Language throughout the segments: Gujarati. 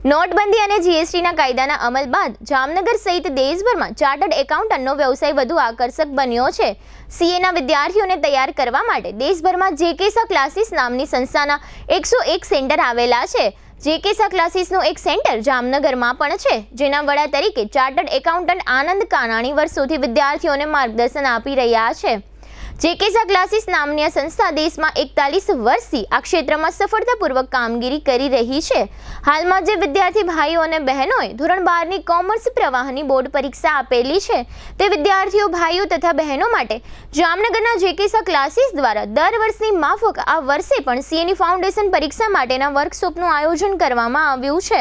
નોટબંધી અને જીએસટીના કાયદાના અમલ બાદ જામનગર સહિત દેશભરમાં ચાર્ટર્ડ એકાઉન્ટન્ટનો વ્યવસાય વધુ આકર્ષક બન્યો છે। સીએના વિદ્યાર્થીઓને તૈયાર કરવા માટે દેશભરમાં જેકેસા ક્લાસીસ નામની સંસ્થાના 101 સેન્ટર આવેલા છે। જેકેસા ક્લાસીસનું એક સેન્ટર જામનગરમાં પણ છે, જેના વડા તરીકે ચાર્ટર્ડ એકાઉન્ટન્ટ આનંદ કાનાણી વર્ષોથી વિદ્યાર્થીઓને માર્ગદર્શન આપી રહ્યા છે। જેકેસા ક્લાસીસ નામની આ સંસ્થા દેશમાં 41 વર્ષથી આ ક્ષેત્રમાં સફળતાપૂર્વક કામગીરી કરી રહી છે। હાલમાં જે વિદ્યાર્થી ભાઈઓ અને બહેનોએ ધોરણ 12ની કોમર્સ પ્રવાહની બોર્ડ પરીક્ષા આપેલી છે, તે વિદ્યાર્થીઓ ભાઈઓ તથા બહેનો માટે જામનગરના જેકેસા ક્લાસીસ દ્વારા દર વર્ષની માફક આ વર્ષે પણ સીએની ફાઉન્ડેશન પરીક્ષા માટેના વર્કશોપનું આયોજન કરવામાં આવ્યું છે।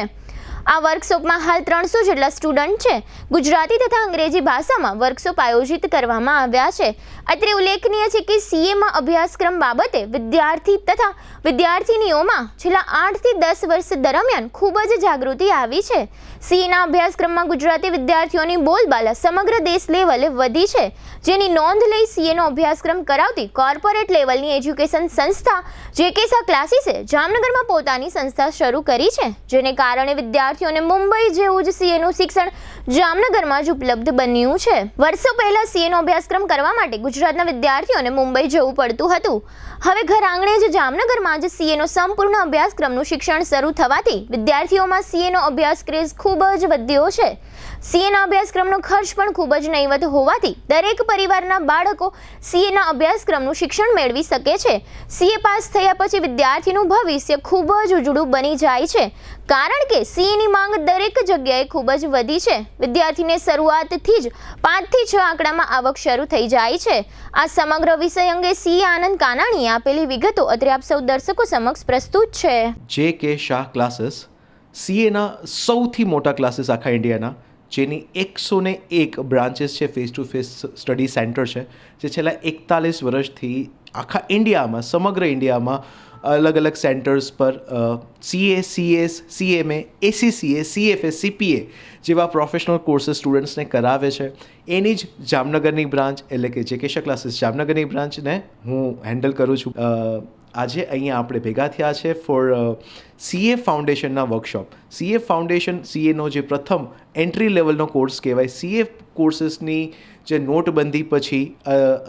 આ વર્કશોપમાં હાલ 300 જેટલા સ્ટુડન્ટ છે। ગુજરાતી તથા અંગ્રેજી ભાષામાં વર્કશોપ આયોજિત કરવામાં આવ્યા છે। અત્રે ઉલ્લેખનીય છે કે સીએમાં અભ્યાસક્રમ બાબતે વિદ્યાર્થી તથા વિદ્યાર્થીનીઓમાં છેલ્લા 8 થી 10 વર્ષ દરમિયાન ખૂબ જ જાગૃતિ આવી છે। સીએના અભ્યાસક્રમમાં ગુજરાતી વિદ્યાર્થીઓની બોલબાલા સમગ્ર દેશ લેવલે વધી છે, જેની નોંધ લઈ સીએનો અભ્યાસક્રમ કરાવતી કોર્પોરેટ લેવલની એજ્યુકેશન સંસ્થા જેકેસા ક્લાસીસે જામનગરમાં પોતાની સંસ્થા શરૂ કરી છે, જેને કારણે વિદ્યાર્થીઓને મુંબઈ જેવું જ સીએનું શિક્ષણ જામનગરમાં જ ઉપલબ્ધ બન્યું છે। વર્ષો પહેલા સીએનો અભ્યાસક્રમ કરવા માટે ગુજરાતના વિદ્યાર્થીઓને મુંબઈ જવું પડતું હતું। હવે ઘર આંગણે જ જામનગરમાં જ સીએનો સંપૂર્ણ અભ્યાસક્રમનું શિક્ષણ શરૂ થવાથી વિદ્યાર્થીઓમાં સીએનો અભ્યાસ ક્રેઝ ખૂબ જ વધ્યો છે। સીએના અભ્યાસક્રમનો ખર્ચ પણ ખૂબ જ નહીવત હોવાથી દરેક પરિવારના બાળકો સીએના અભ્યાસક્રમનું શિક્ષણ મેળવી શકે છે। સીએ પાસ થયા પછી વિદ્યાર્થીનું ભવિષ્ય ખૂબ જ ઉજળું બની જાય છે, કારણ કે સીએની માંગ દરેક જગ્યાએ ખૂબ જ વધી છે। વિદ્યાર્થીને શરૂઆતથી જ 5 થી 6 આંકડામાં આવક શરૂ થઈ જાય છે। આ સમગ્ર વિષય અંગે સીએ આનંદ કાનાણીએ આપેલી વિગતો અત્રે આપ સૌ દર્શકો સમક્ષ પ્રસ્તુત છે। જે કે શાહ ક્લાસીસ સીએના સૌથી મોટા ક્લાસીસ આખા ઇન્ડિયાના, જેની 101 બ્રાન્ચીસ છે, face to face study centre છે, જે છેલ્લા 41 વર્ષથી આખા ઇન્ડિયામાં, સમગ્ર ઇન્ડિયામાં અલગ અલગ સેન્ટર્સ પર CA, CS, સીએમએ, ACCA, CFS, CPA જેવા પ્રોફેશનલ કોર્सेस સ્ટુડન્ટ્સને કરાવે છે। એની જ જામનગરની બ્રાન્ચ એટલે કે જેકેસા ક્લાસીસ જામનગરની બ્રાન્ચને હું હેન્ડલ કરું છું। આજે અહીંયા આપણે ભેગા થયા છે ફોર સીએ ફાઉન્ડેશનના વર્કશોપ। સીએ ફાઉન્ડેશન સીએનો જે પ્રથમ એન્ટ્રી લેવલનો કોર્સ કહેવાય। સીએ કોર્सेसની જે નોટબંધી પછી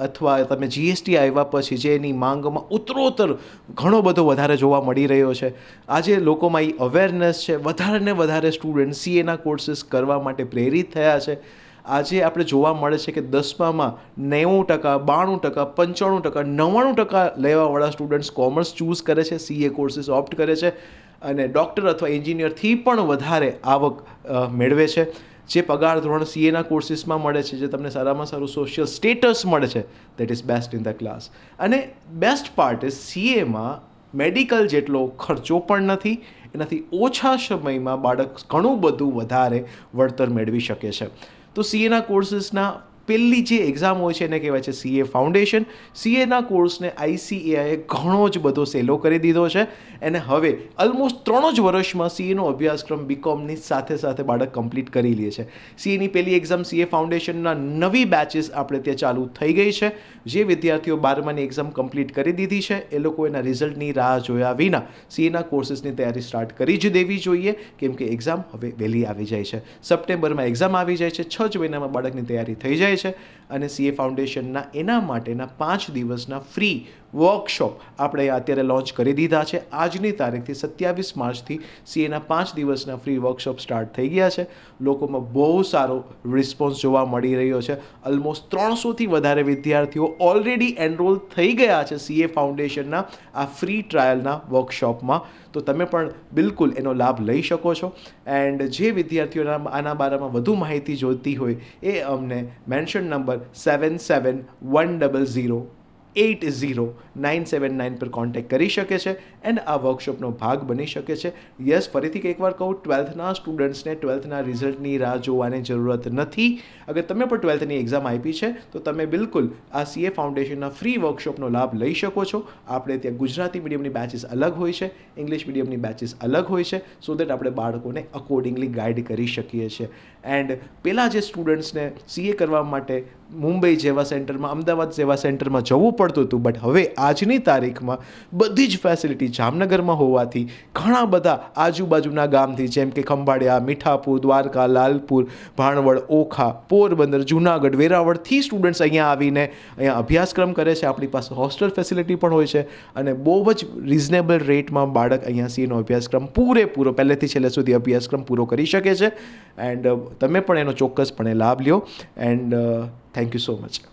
અથવા તમે જીએસટી આવ્યા પછી જે એની માંગમાં ઉત્તરોત્તર ઘણો બધો વધારે જોવા મળી રહ્યો છે, આજે લોકોમાં એ અવેરનેસ છે, વધારે ને વધારે સ્ટુડન્ટ સીએના કોર્सेस કરવા માટે પ્રેરિત થયા છે। આજે આપણે જોવા મળે છે કે 10મામાં 90%, 92%, 95%, 99% લેવાવાળા સ્ટુડન્ટ્સ કોમર્સ ચૂઝ કરે છે, સીએ કોર્सेस ઓપ્ટ કરે છે અને ડૉક્ટર અથવા એન્જિનિયરથી પણ વધારે આવક મેળવે છે। જે પગાર ધોરણ સીએના કોર્सेसમાં મળે છે, જે તમને સારામાં સારું સોશિયલ સ્ટેટસ મળે છે, that is best in the class. અને બેસ્ટ પાર્ટ ઇઝ સીએમાં મેડિકલ જેટલો ખર્ચો પણ નથી, એનાથી ઓછા સમયમાં બાળક ઘણું બધું વધારે વળતર મેળવી શકે છે। તો સીએના કોર્सेसના પહેલી જે એક્ઝામ હોય છે એને કહેવાય છે સીએ ફાઉન્ડેશન। સીએના કોર્સને આઈસીએઆઈએ ઘણો જ બધો સહેલો કરી દીધો છે અને હવે ઓલમોસ્ટ 3 જ વર્ષમાં સીએનો અભ્યાસક્રમ બીકોમની સાથે સાથે બાળક કમ્પ્લીટ કરી લે છે। સીએની પહેલી એક્ઝામ સીએ ફાઉન્ડેશનના નવી બેચીસ આપણે ત્યાં ચાલુ થઈ ગઈ છે। જે વિદ્યાર્થીઓ 12માની એક્ઝામ કમ્પ્લીટ કરી દીધી છે એ લોકો એના રિઝલ્ટની રાહ જોયા વિના સીએના કોર્सेसની તૈયારી સ્ટાર્ટ કરી જ દેવી જોઈએ, કેમ કે એક્ઝામ હવે વહેલી આવી જાય છે। સપ્ટેમ્બરમાં એક્ઝામ આવી જાય છે, 6 જ મહિનામાં બાળકની તૈયારી થઈ જાય છે। અને સીએ ફાઉન્ડેશનના એના માટેના 5 દિવસના ફ્રી વર્કશોપ આપણે અત્યારે લોન્ચ કરી દીધા છે। આજની તારીખથી 27 માર્ચથી સીએના 5 દિવસના ફ્રી વર્કશોપ સ્ટાર્ટ થઈ ગયા છે। લોકોમાં બહુ સારો રિસ્પોન્સ જોવા મળી રહ્યો છે। ઓલમોસ્ટ 300થી વધારે વિદ્યાર્થીઓ ઓલરેડી એનરોલ થઈ ગયા છે સીએ ફાઉન્ડેશનના આ ફ્રી ટ્રાયલના વર્કશોપમાં। તો તમે પણ બિલકુલ એનો લાભ લઈ શકો છો। એન્ડ જે વિદ્યાર્થીઓના આના બારામાં વધુ માહિતી જોઈતી હોય એ અમને મેન્શન નંબર 7710080979 પર કોન્ટેક્ટ કરી શકે છે એન્ડ આ વર્કશોપનો ભાગ બની શકે છે। યસ, ફરીથી એકવાર કહું, 12થના સ્ટુડન્ટ્સને 12થના રિઝલ્ટની રાહ જોવાની જરૂરત નથી। અગર તમે પણ 12થની એક્ઝામ આપી છે તો તમે બિલકુલ આ સીએ ફાઉન્ડેશનના ફ્રી વર્કશોપનો લાભ લઈ શકો છો। આપણે ત્યાં ગુજરાતી મીડિયમની બેચીસ અલગ હોય છે, ઇંગ્લિશ મીડિયમની બેચીસ અલગ હોય છે, સો દેટ આપણે બાળકોને અકોર્ડિંગલી ગાઈડ કરી શકીએ છીએ। એન્ડ પહેલાં જે સ્ટુડન્ટ્સને સીએ કરવા માટે મુંબઈ જેવા સેન્ટરમાં, અમદાવાદ જેવા સેન્ટરમાં જવું પડતું હતું, બટ હવે આજની તારીખમાં બધી જ ફેસિલિટી જામનગરમાં હોવાથી ઘણા બધા આજુબાજુના ગામથી, જેમ કે ખંભાળિયા, મીઠાપુર, દ્વારકા, લાલપુર, ભાણવડ, ઓખા, પોરબંદર, જુનાગઢ, વેરાવળથી સ્ટુડન્ટ્સ અહીંયા આવીને અહીંયા અભ્યાસક્રમ કરે છે. આપણી પાસે હોસ્ટેલ ફેસિલિટી પણ હોય છે અને બહુ જ રિઝનેબલ રેટમાં બાળક અહીંયા સીએનો અભ્યાસક્રમ પૂરેપૂરો પહેલેથી છેલ્લે સુધી અભ્યાસક્રમ પૂરો કરી શકે છે. એન્ડ તમે પણ એનો ચોક્કસપણે લાભ લ્યો. And thank you so much.